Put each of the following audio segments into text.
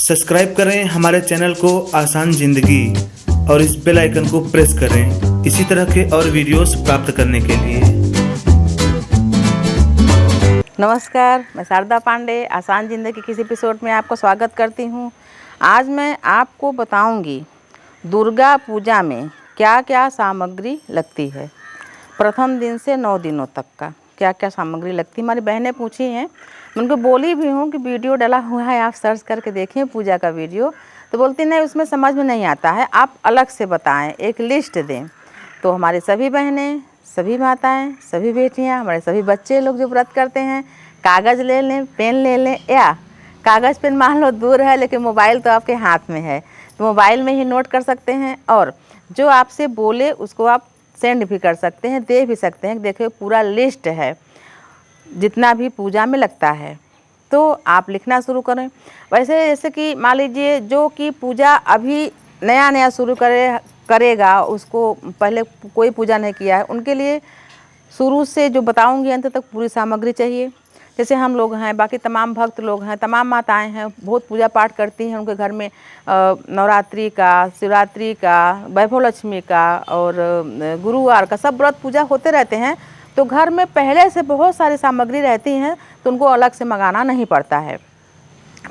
Subscribe करें हमारे channel को आसान जिंदगी और इस बेल आइकन को प्रेस करें इसी तरह के और वीडियोस प्राप्त करने के लिए। नमस्कार, मैं शारदा पांडे आसान ज़िंदगी की किसी एपिसोड में आपको स्वागत करती हूँ। आज मैं आपको बताऊँगी दुर्गा पूजा में क्या क्या सामग्री लगती है। प्रथम दिन से 9 दिनों तक का क्या क्या सामग्री लगती है। हमारी बहनें पूछी हैं, मैं उनको बोली भी हूँ कि वीडियो डला हुआ है, आप सर्च करके देखें पूजा का वीडियो। तो बोलती नहीं, उसमें समझ में नहीं आता है, आप अलग से बताएं, एक लिस्ट दें। तो हमारी सभी बहनें, सभी माताएं, सभी बेटियां, हमारे सभी बच्चे लोग जो व्रत करते हैं, कागज़ ले लें, पेन ले लें, या कागज़ पेन मान लो दूर है लेकिन मोबाइल तो आपके हाथ में है, तो मोबाइल में ही नोट कर सकते हैं। और जो आपसे बोले उसको आप सेंड भी कर सकते हैं, दे भी सकते हैं। देखिए पूरा लिस्ट है जितना भी पूजा में लगता है, तो आप लिखना शुरू करें। वैसे जैसे कि मान लीजिए जो कि पूजा अभी नया नया शुरू करेगा, उसको पहले कोई पूजा नहीं किया है, उनके लिए शुरू से जो बताऊंगी अंत तक पूरी सामग्री चाहिए। जैसे हम लोग हैं, बाकी तमाम भक्त लोग हैं, तमाम माताएं हैं, बहुत पूजा पाठ करती हैं। उनके घर में नवरात्रि का, शिवरात्रि का, वैभव लक्ष्मी का और गुरुवार का सब व्रत पूजा होते रहते हैं। तो घर में पहले से बहुत सारी सामग्री रहती हैं, तो उनको अलग से मंगाना नहीं पड़ता है।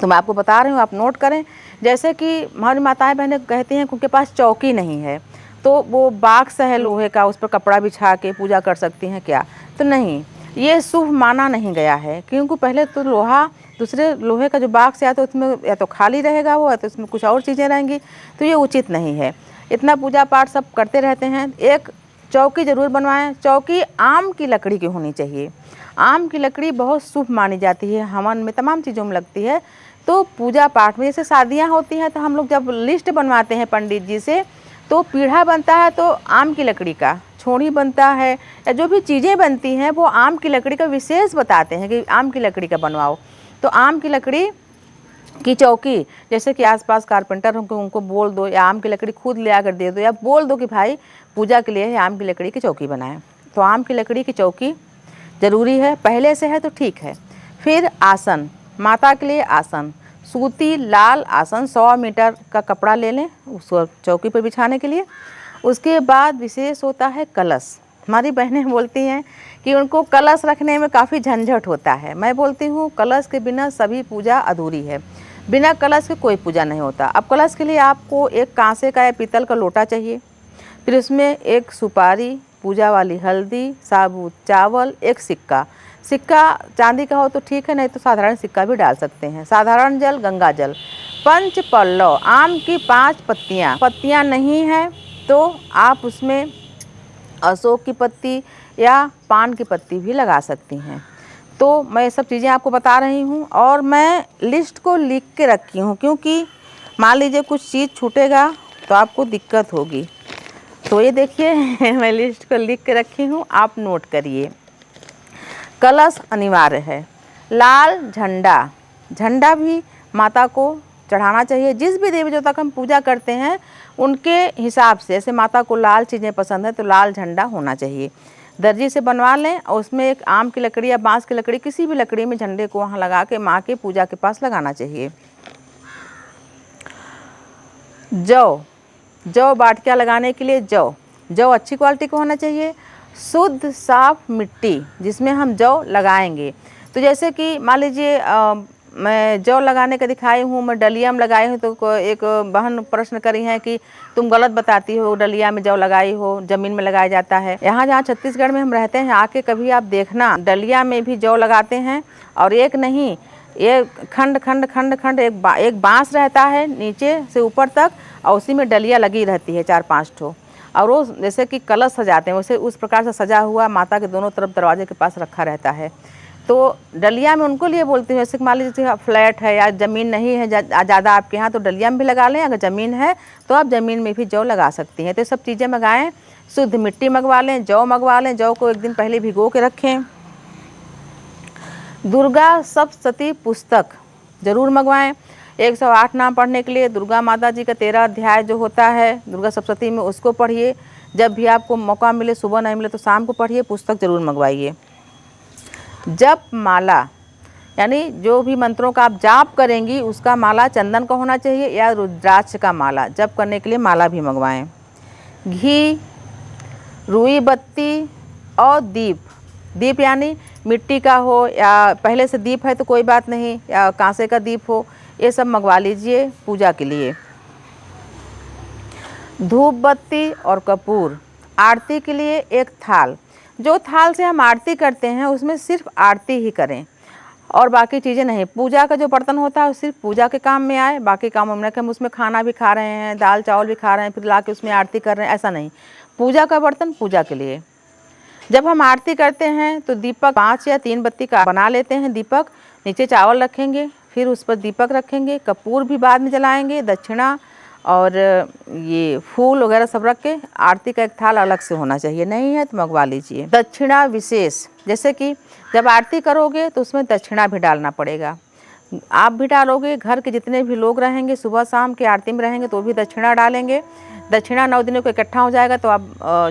तो मैं आपको बता रही हूँ, आप नोट करें। जैसे कि हमारी माताएं बहनें कहती हैं कि उनके पास चौकी नहीं है, तो वो बाक्स है लोहे का, उस पर कपड़ा बिछा के पूजा कर सकती हैं क्या? तो नहीं, ये शुभ माना नहीं गया है, क्योंकि पहले तो लोहा, दूसरे लोहे का जो बाक्स या तो उसमें या तो खाली रहेगा वो, या तो उसमें कुछ और चीज़ें रहेंगी, तो ये उचित नहीं है। इतना पूजा पाठ सब करते रहते हैं, एक चौकी ज़रूर बनवाएं। चौकी आम की लकड़ी की होनी चाहिए। आम की लकड़ी बहुत शुभ मानी जाती है, हवन में तमाम चीज़ों में लगती है। तो पूजा पाठ में जैसे शादियाँ होती हैं, तो हम लोग जब लिस्ट बनवाते हैं पंडित जी से, तो पीढ़ा बनता है तो आम की लकड़ी का, छोड़ी बनता है, या जो भी चीज़ें बनती हैं वो आम की लकड़ी का विशेष बताते हैं कि आम की लकड़ी का बनवाओ। तो आम की लकड़ी की चौकी, जैसे कि आसपास कारपेंटर होंगे उनको बोल दो, या आम की लकड़ी खुद ले आकर दे दो, या बोल दो कि भाई पूजा के लिए आम की लकड़ी की चौकी बनाएं। तो आम की लकड़ी की चौकी ज़रूरी है, पहले से है तो ठीक है। फिर आसन, माता के लिए आसन, सूती लाल आसन 100 मीटर का कपड़ा ले लें उसको चौकी पर बिछाने के लिए। उसके बाद विशेष होता है कलश। हमारी बहनें बोलती हैं कि उनको कलश रखने में काफ़ी झंझट होता है। मैं बोलती हूँ कलश के बिना सभी पूजा अधूरी है, बिना कलश के कोई पूजा नहीं होता। अब कलश के लिए आपको एक कांसे का या पीतल का लोटा चाहिए, फिर उसमें एक सुपारी, पूजा वाली हल्दी, साबुत चावल, एक सिक्का। सिक्का चांदी का हो तो ठीक है, नहीं तो साधारण सिक्का भी डाल सकते हैं। साधारण जल, गंगा जल, पंच पल्लव, आम की 5 पत्तियाँ नहीं हैं तो आप उसमें अशोक की पत्ती या पान की पत्ती भी लगा सकती हैं। तो मैं ये सब चीज़ें आपको बता रही हूँ, और मैं लिस्ट को लिख के रखी हूँ, क्योंकि मान लीजिए कुछ चीज़ छूटेगा तो आपको दिक्कत होगी। तो ये देखिए मैं लिस्ट को लिख के रखी हूँ, आप नोट करिए। कलश अनिवार्य है। लाल झंडा, झंडा भी माता को चढ़ाना चाहिए। जिस भी देवी देवता का हम पूजा करते हैं उनके हिसाब से, जैसे माता को लाल चीज़ें पसंद है तो लाल झंडा होना चाहिए। दर्जी से बनवा लें और उसमें एक आम की लकड़ी या बांस की लकड़ी, किसी भी लकड़ी में झंडे को वहाँ लगा के माँ के पूजा के पास लगाना चाहिए। जौ बाटियाँ लगाने के लिए जौ अच्छी क्वालिटी का होना चाहिए। शुद्ध साफ मिट्टी जिसमें हम जौ लगाएंगे, तो जैसे कि मान लीजिए मैं जौ लगाने का दिखाई हूँ, मैं डलिया में लगाई हूँ, तो एक बहन प्रश्न करी है कि तुम गलत बताती हो, डलिया में जौ लगाई हो, ज़मीन में लगाया जाता है। यहाँ जहाँ छत्तीसगढ़ में हम रहते हैं, आके कभी आप देखना, डलिया में भी जौ लगाते हैं। और एक नहीं, ये खंड खंड खंड खंड एक बांस रहता है नीचे से ऊपर तक, और उसी में डलिया लगी रहती है 4-5 ठो, और वो जैसे कि कलश सजाते हैं वैसे उस प्रकार से सजा हुआ माता के दोनों तरफ दरवाजे के पास रखा रहता है। तो डलिया में उनको लिए बोलती हूँ, जैसे मान लीजिए फ्लैट है या ज़मीन नहीं है ज़्यादा आपके यहाँ, तो डलिया में भी लगा लें। अगर ज़मीन है तो आप ज़मीन में भी जौ लगा सकती हैं। तो ये सब चीज़ें मंगाएं। शुद्ध मिट्टी मंगवा लें, जौ मंगवा लें, जौ को एक दिन पहले भिगो के रखें। दुर्गा सप्तशती पुस्तक ज़रूर मंगवाएं। 108 नाम पढ़ने के लिए दुर्गा माता जी का 13 अध्याय जो होता है दुर्गा सप्तशती में, उसको पढ़िए। जब भी आपको मौका मिले, सुबह नहीं मिले तो शाम को पढ़िए, पुस्तक ज़रूर मंगवाइए। जप माला, यानी जो भी मंत्रों का आप जाप करेंगी उसका माला चंदन का होना चाहिए या रुद्राक्ष का माला, जप करने के लिए माला भी मंगवाएं। घी, रुई बत्ती और दीप। दीप यानी मिट्टी का हो या पहले से दीप है तो कोई बात नहीं, या कांसे का दीप हो, ये सब मंगवा लीजिए पूजा के लिए। धूप बत्ती और कपूर। आरती के लिए एक थाल, जो थाल से हम आरती करते हैं उसमें सिर्फ आरती ही करें और बाकी चीज़ें नहीं। पूजा का जो बर्तन होता है वो सिर्फ पूजा के काम में आए, बाकी कामों में, हम उसमें खाना भी खा रहे हैं, दाल चावल भी खा रहे हैं, फिर ला के उसमें आरती कर रहे हैं, ऐसा नहीं। पूजा का बर्तन पूजा के लिए। जब हम आरती करते हैं तो दीपक 5 या 3 बत्ती का बना लेते हैं दीपक, नीचे चावल रखेंगे, फिर उस पर दीपक रखेंगे, कपूर भी बाद में जलाएंगे, दक्षिणा और ये फूल वगैरह सब रख के आरती का एक थाल अलग से होना चाहिए, नहीं है तो मंगवा लीजिए। दक्षिणा विशेष, जैसे कि जब आरती करोगे तो उसमें दक्षिणा भी डालना पड़ेगा, आप भी डालोगे, घर के जितने भी लोग रहेंगे सुबह शाम की आरती में रहेंगे तो भी दक्षिणा डालेंगे। दक्षिणा 9 दिनों को इकट्ठा हो जाएगा तो आप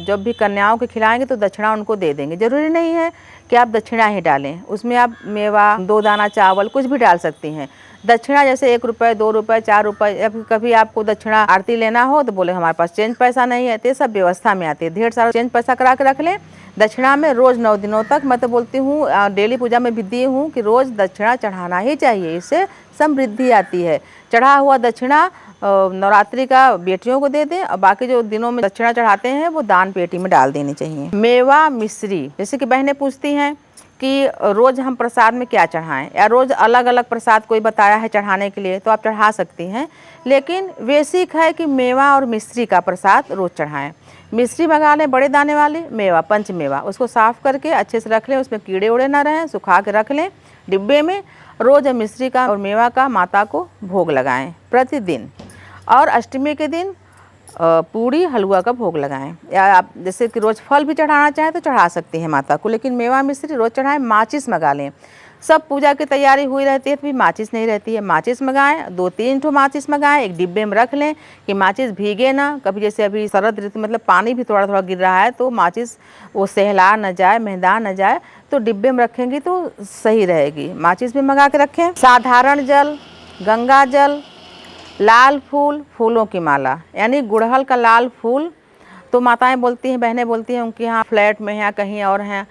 जब भी कन्याओं को खिलाएंगे तो दक्षिणा उनको दे देंगे। ज़रूरी नहीं है कि आप दक्षिणा ही डालें, उसमें आप मेवा, 2 दाना चावल कुछ भी डाल सकती हैं। दक्षिणा जैसे 1 रुपये, 2 रुपये, 4 रुपये, या फिर कभी आपको दक्षिणा आरती लेना हो तो बोले हमारे पास चेंज पैसा नहीं है, तो ये सब व्यवस्था में आती है। ढेर सारा चेंज पैसा करा के रख लें दक्षिणा में। रोज़ 9 दिनों तक मैं तो बोलती हूँ, डेली पूजा में भी दी हूँ कि रोज़ दक्षिणा चढ़ाना ही चाहिए, इससे समृद्धि आती है। चढ़ा हुआ दक्षिणा नवरात्रि का बेटियों को दे दें और बाकी जो दिनों में दक्षिणा चढ़ाते हैं वो दान पेटी में डाल देनी चाहिए। मेवा मिश्री, जैसे कि बहनें पूछती हैं कि रोज़ हम प्रसाद में क्या चढ़ाएं, या रोज़ अलग अलग प्रसाद कोई बताया है चढ़ाने के लिए तो आप चढ़ा सकती हैं, लेकिन बेसिक है कि मेवा और मिश्री का प्रसाद रोज़ चढ़ाएं। मिश्री मंगा लें बड़े दाने वाली, मेवा पंच मेवा, उसको साफ़ करके अच्छे से रख लें, उसमें कीड़े उड़े ना रहें, सुखा के रख लें डिब्बे में। रोज़ मिश्री का और मेवा का माता को भोग लगाएं प्रतिदिन, और अष्टमी के दिन पूड़ी हलवा का भोग लगाएं। या आप जैसे कि रोज़ फल भी चढ़ाना चाहें तो चढ़ा सकती हैं माता को, लेकिन मेवा मिश्री रोज़ चढ़ाएं। माचिस मंगा लें, सब पूजा की तैयारी हुई रहती है तो भी माचिस नहीं रहती है, माचिस मंगाएं, 2-3 ठो माचिस मंगाएं, एक डिब्बे में रख लें कि माचिस भीगे ना, कभी जैसे अभी शरद ऋतु मतलब पानी भी थोड़ा थोड़ा गिर रहा है तो माचिस वो सहला न जाए, महदा न जाए, तो डिब्बे में रखेंगी तो सही रहेगी। माचिस भी मंगा के रखें। साधारण जल, गंगा जल, लाल फूल, फूलों की माला, यानी गुड़हल का लाल फूल तो माताएं बोलती हैं, बहनें बोलती हैं उनके यहाँ फ्लैट में हैं, कहीं और हैं,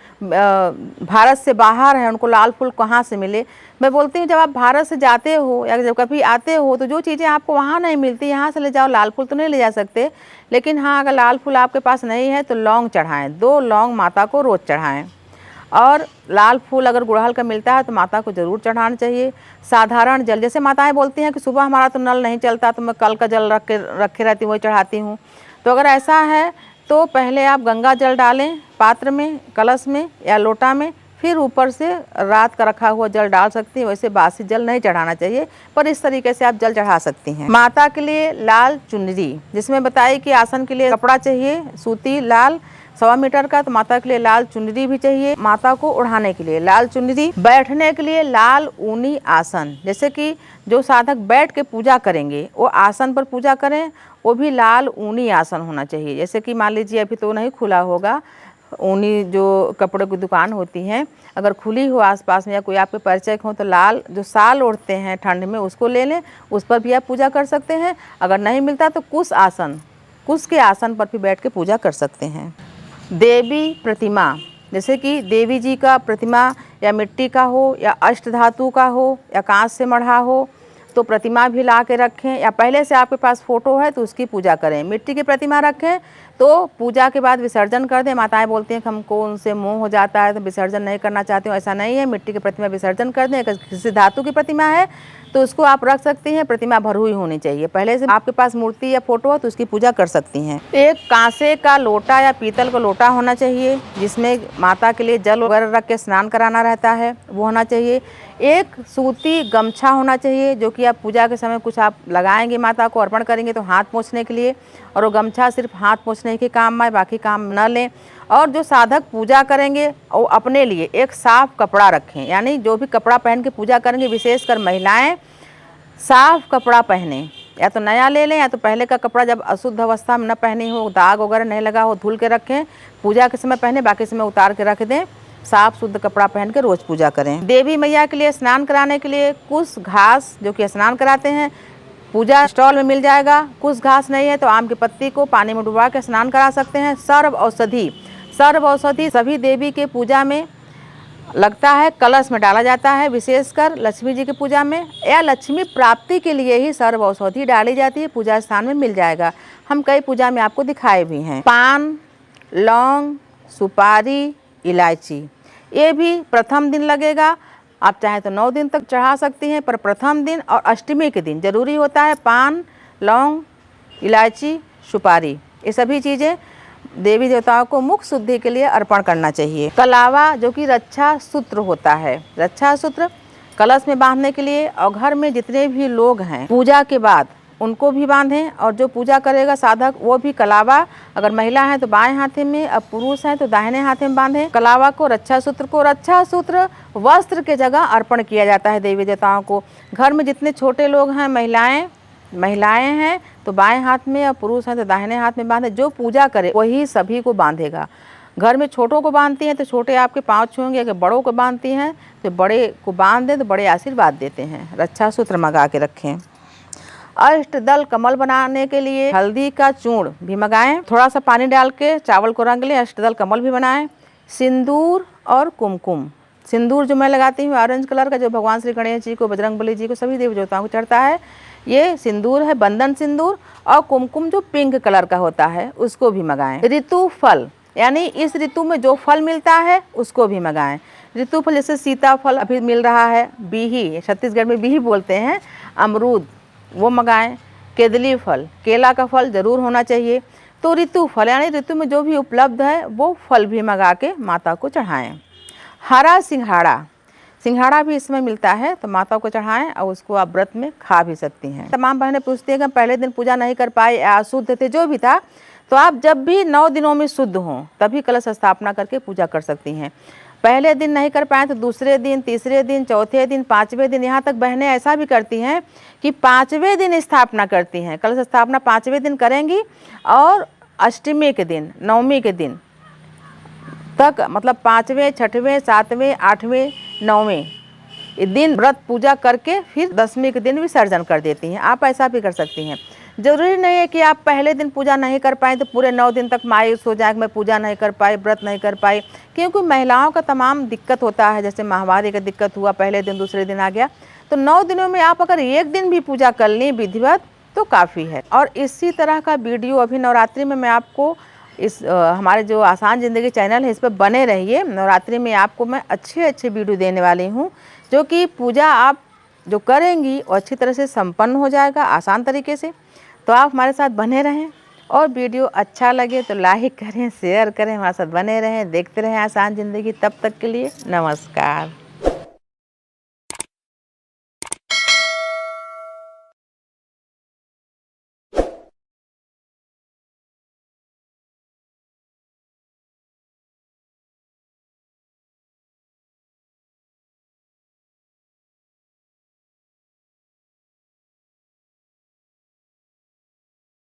भारत से बाहर हैं, उनको लाल फूल कहाँ से मिले। मैं बोलती हूँ जब आप भारत से जाते हो या जब कभी आते हो तो जो चीज़ें आपको वहाँ नहीं मिलती यहाँ से ले जाओ। लाल फूल तो नहीं ले जा सकते, लेकिन हाँ अगर लाल फूल आपके पास नहीं है तो लौंग चढ़ाएँ, 2 लौंग माता को रोज़ चढ़ाएँ। और लाल फूल अगर गुड़हल का मिलता है तो माता को ज़रूर चढ़ाना चाहिए। साधारण जल, जैसे माताएं बोलती हैं कि सुबह हमारा तो नल नहीं चलता तो मैं कल का जल रखे रहती हूँ, वही चढ़ाती हूँ, तो अगर ऐसा है तो पहले आप गंगा जल डालें पात्र में, कलश में या लोटा में, फिर ऊपर से रात का रखा हुआ जल डाल सकती हैं। वैसे बासी जल नहीं चढ़ाना चाहिए, पर इस तरीके से आप जल चढ़ा सकती हैं। माता के लिए लाल चुनरी, जिसमें बताई कि आसन के लिए कपड़ा चाहिए सूती लाल 1.25 मीटर का, तो माता के लिए लाल चुनरी भी चाहिए। माता को ओढ़ाने के लिए लाल चुनरी, बैठने के लिए लाल ऊनी आसन, जैसे कि जो साधक बैठ के पूजा करेंगे वो आसन पर पूजा करें, वो भी लाल ऊनी आसन होना चाहिए। जैसे कि मान लीजिए अभी तो नहीं खुला होगा, ऊनी जो कपड़े की दुकान होती हैं अगर खुली हो आसपास में या कोई आपके परिचय हो तो लाल जो साल ओढ़ते हैं ठंड में उसको ले लें, उस पर भी आप पूजा कर सकते हैं। अगर नहीं मिलता तो कुश आसन, कुश के आसन पर भी बैठ के पूजा कर सकते हैं। देवी प्रतिमा, जैसे कि देवी जी का प्रतिमा या मिट्टी का हो या अष्ट धातु का हो या कांच से मढ़ा हो तो प्रतिमा भी ला के रखें, या पहले से आपके पास फ़ोटो है तो उसकी पूजा करें। मिट्टी की प्रतिमा रखें तो पूजा के बाद विसर्जन कर दें। माताएं बोलती हैं कि हमको उनसे मोह हो जाता है तो विसर्जन नहीं करना चाहती हूँ, ऐसा नहीं है, मिट्टी की प्रतिमा विसर्जन कर दें। किसी धातु की प्रतिमा है तो उसको आप रख सकती हैं, प्रतिमा भरी होनी चाहिए। पहले से आपके पास मूर्ति या फोटो है तो उसकी पूजा कर सकती हैं। एक कांसे का लोटा या पीतल का लोटा होना चाहिए जिसमें माता के लिए जल वगैरह रख के स्नान कराना रहता है, वो होना चाहिए। एक सूती गमछा होना चाहिए जो कि आप पूजा के समय कुछ आप लगाएंगे माता को अर्पण करेंगे तो हाथ पोंछने के लिए, और वो गमछा सिर्फ हाथ पोंछने के काम आए, बाकी काम न लें। और जो साधक पूजा करेंगे वो अपने लिए एक साफ़ कपड़ा रखें, यानी जो भी कपड़ा पहन के पूजा करेंगे, विशेषकर महिलाएं साफ़ कपड़ा पहने, या तो नया ले लें या तो पहले का कपड़ा जब अशुद्ध अवस्था में न पहनी हो, दाग वगैरह नहीं लगा हो, धुल के रखें, पूजा के समय पहने, बाकी समय उतार के रख दें। साफ शुद्ध कपड़ा पहन के रोज पूजा करें। देवी मैया के लिए स्नान कराने के लिए कुछ घास जो कि स्नान कराते हैं पूजा स्टॉल में मिल जाएगा। कुछ घास नहीं है तो आम की पत्ती को पानी में डुबा के स्नान करा सकते हैं। सर्व औषधि सभी देवी के पूजा में लगता है, कलश में डाला जाता है। विशेषकर लक्ष्मी जी की पूजा में या लक्ष्मी प्राप्ति के लिए ही सर्व औषधि डाली जाती है। पूजा स्थान में मिल जाएगा। हम कई पूजा में आपको दिखाए भी हैं। पान, लौंग, सुपारी, इलायची, ये भी प्रथम दिन लगेगा। आप चाहें तो 9 दिन तक चढ़ा सकती हैं, पर प्रथम दिन और अष्टमी के दिन जरूरी होता है पान, लौंग, इलायची, सुपारी, ये सभी चीज़ें देवी देवताओं को मुख शुद्धि के लिए अर्पण करना चाहिए। कलावा जो कि रक्षा सूत्र होता है, रक्षा सूत्र कलश में बांधने के लिए, और घर में जितने भी लोग हैं पूजा के बाद उनको भी बांधें, और जो पूजा करेगा साधक वो भी कलावा, अगर महिला है तो बाएं हाथ में, अब पुरुष है तो दाहिने हाथ में बांधें कलावा को। रक्षा सूत्र वस्त्र के जगह अर्पण किया जाता है देवी देवताओं को। घर में जितने छोटे लोग हैं, महिलाएं हैं तो बाएं हाथ में, और पुरुष हैं तो दाहिने हाथ में बांधे। जो पूजा करे वही सभी को बांधेगा। घर में छोटों को बांधती हैं तो छोटे आपके पाँव छूएंगे, अगर बड़ों को बांधती हैं तो बड़े को बांध दें तो बड़े आशीर्वाद देते हैं। रक्षा सूत्र मंगा के रखें। अष्टदल कमल बनाने के लिए हल्दी का चूर्ण भी मंगाएं। थोड़ा सा पानी डाल के चावल को रंग लें, अष्टदल कमल भी बनाएं। सिंदूर और कुमकुम, सिंदूर जो मैं लगाती हूँ ऑरेंज कलर का, जो भगवान श्री गणेश जी को, बजरंगबली जी को, सभी देवी देवताओं को चढ़ता है, ये सिंदूर है, बंधन सिंदूर। और कुमकुम जो पिंक कलर का होता है उसको भी मंगाएं। ऋतु फल, यानी इस ऋतु में जो फल मिलता है उसको भी मंगाएं। ऋतु फल जैसे सीताफल अभी मिल रहा है, बीही, छत्तीसगढ़ में बीही बोलते हैं, अमरूद, वो मंगाएं। केदली फल, केला का फल जरूर होना चाहिए। तो ऋतु फल यानी ऋतु में जो भी उपलब्ध है वो फल भी मंगा के माता को चढ़ाएं। हरा सिंघाड़ा भी इसमें मिलता है तो माता को चढ़ाएं, और उसको आप व्रत में खा भी सकती हैं। तमाम बहनें पूछती हैं कि पहले दिन पूजा नहीं कर पाए या अशुद्ध थे, जो भी था, तो आप जब भी 9 दिनों में शुद्ध हों तभी कलश स्थापना करके पूजा कर सकती हैं। पहले दिन नहीं कर पाए तो दूसरे दिन, तीसरे दिन, चौथे दिन, 5वें दिन, यहाँ तक बहनें ऐसा भी करती हैं कि 5वें दिन स्थापना करती हैं। कलश स्थापना 5वें दिन करेंगी और अष्टमी के दिन, नवमी के दिन तक, मतलब 5वें, 6वें, 7वें, 8वें, 9वें दिन व्रत पूजा करके फिर 10वीं के दिन विसर्जन कर देती हैं। आप ऐसा भी कर सकती हैं। जरूरी नहीं है कि आप पहले दिन पूजा नहीं कर पाए तो पूरे 9 दिन तक मायूस हो जाए कि मैं पूजा नहीं कर पाई, व्रत नहीं कर पाई, क्योंकि महिलाओं का तमाम दिक्कत होता है। जैसे माहवारी का दिक्कत हुआ, पहले दिन दूसरे दिन आ गया, तो 9 दिनों में आप अगर एक दिन भी पूजा कर लें विधिवत तो काफ़ी है। और इसी तरह का वीडियो अभी नवरात्रि में मैं आपको इस हमारे जो आसान ज़िंदगी चैनल है इस पर बने रहिए। नवरात्रि में आपको मैं अच्छे वीडियो देने वाली हूँ, जो कि पूजा आप जो करेंगी वो अच्छी तरह से संपन्न हो जाएगा आसान तरीके से। तो आप हमारे साथ बने रहें, और वीडियो अच्छा लगे तो लाइक करें, शेयर करें, हमारे साथ बने रहें, देखते रहें आसान ज़िंदगी। तब तक के लिए नमस्कार।